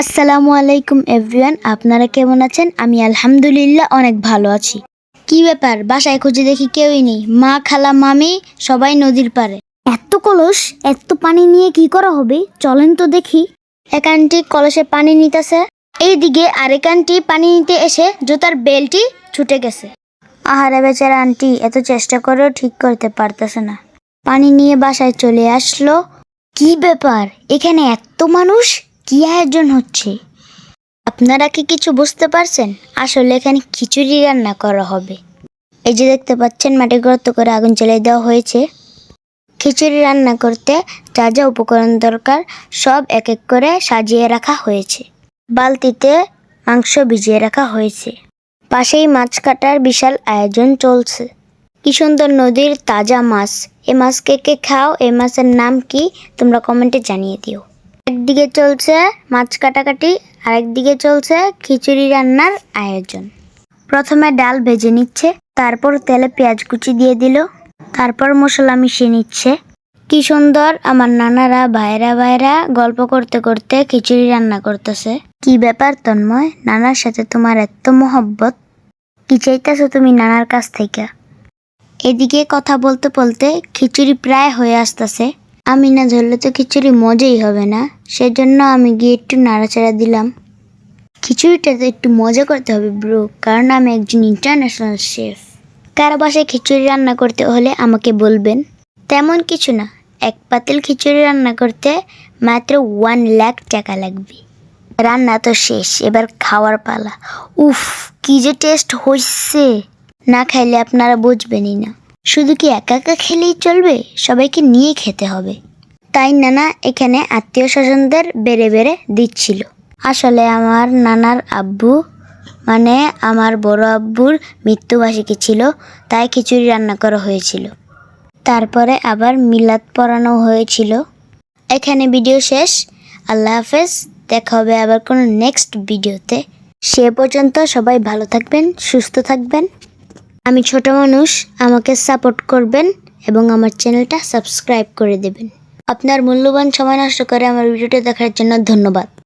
আসসালামু আলাইকুম এভরিওয়ান, আপনারা কেমন আছেন? আমি আলহামদুলিল্লাহ অনেক ভালো আছি। কি ব্যাপার, বাসায় খুঁজে দেখি কেউই নেই। মা, খালা, মামি সবাই নদীর পাড়ে। এত কলস, এত পানি নিয়ে কি করা হবে? চলেন তো দেখি। এক আন্টি কলসে পানি নিতেছে, এইদিকে আরেক আন্টি পানি নিতে এসে জুতার বেল্টটি ছুটে গেছে। আহারে বেচারা আন্টি এত চেষ্টা করেও ঠিক করতে পারতেছে না। পানি নিয়ে বাসায় চলে আসলো। কি ব্যাপার, এখানে এত মানুষ, কি আয়োজন হচ্ছে? আপনারা কি কিছু বুঝতে পারছেন? আসলে এখানে খিচুড়ি রান্না করা হবে। এই যে দেখতে পাচ্ছেন, মাটি গর্ত করে আগুন জ্বালিয়ে দেওয়া হয়েছে। খিচুড়ি রান্না করতে যা যা উপকরণ দরকার সব এক এক করে সাজিয়ে রাখা হয়েছে। বালতিতে মাংস ভিজিয়ে রাখা হয়েছে। পাশেই মাছ কাটার বিশাল আয়োজন চলছে। কি সুন্দর নদীর তাজা মাছ। এই মাছ কে কে খাও? এই মাছের নাম কি তোমরা কমেন্টে জানিয়ে দিও। একদিকে চলছে মাছ কাটাকাটি, আরেকদিকে চলছে খিচুড়ি রান্নার আয়োজন। প্রথমে ডাল ভেজে নিচ্ছে, তারপর তেলে পেঁয়াজ কুচি দিয়ে দিল, তারপর মশলা মিশিয়ে নিচ্ছে। কি সুন্দর আমার নানারা ভাইরা গল্প করতে করতে খিচুড়ি রান্না করতেছে। কি ব্যাপার তন্ময়, নানার সাথে তোমার এত মহব্বত? কি চাইতেছো তুমি নানার কাছ থেকে? এদিকে কথা বলতে বলতে খিচুড়ি প্রায় হয়ে আসতেছে। আমি না ধরলে তো খিচুড়ি মজাই হবে না, সেজন্য আমি গিয়ে একটু নাড়াচাড়া দিলাম। খিচুড়িটা তো একটু মজা করতে হবে ব্রো, কারণ আমি একজন ইন্টারন্যাশনাল শেফ। কারো বাসায় খিচুড়ি রান্না করতে হলে আমাকে বলবেন। তেমন কিছু না, এক পাতিল খিচুড়ি রান্না করতে মাত্র 1 লাখ টাকা লাগবে। রান্না তো শেষ, এবার খাওয়ার পালা। উফ, কি যে টেস্ট হয়েছে, না খাইলে আপনারা বুঝবেনই না। শুধু কি একা একা খেলেই চলবে? সবাইকে নিয়ে খেতে হবে। তাই নানা এখানে আত্মীয় স্বজনদের বেড়ে বেড়ে দিচ্ছিল। আসলে আমার নানার আব্বু, মানে আমার বড় আব্বুর মৃত্যুবার্ষিকী ছিল, তাই খিচুড়ি রান্না করা হয়েছিল। তারপরে আবার মিলাদ পড়ানো হয়েছিল। এখানে ভিডিও শেষ। আল্লাহ হাফেজ, দেখা হবে আবার কোনো নেক্সট ভিডিওতে। সে পর্যন্ত সবাই ভালো থাকবেন, সুস্থ থাকবেন। আমি ছোট মানুষ, আমাকে সাপোর্ট করবেন এবং আমার চ্যানেলটা সাবস্ক্রাইব করে দেবেন। আপনার মূল্যবান সময় নষ্ট করে আমার ভিডিওটা দেখার জন্য ধন্যবাদ।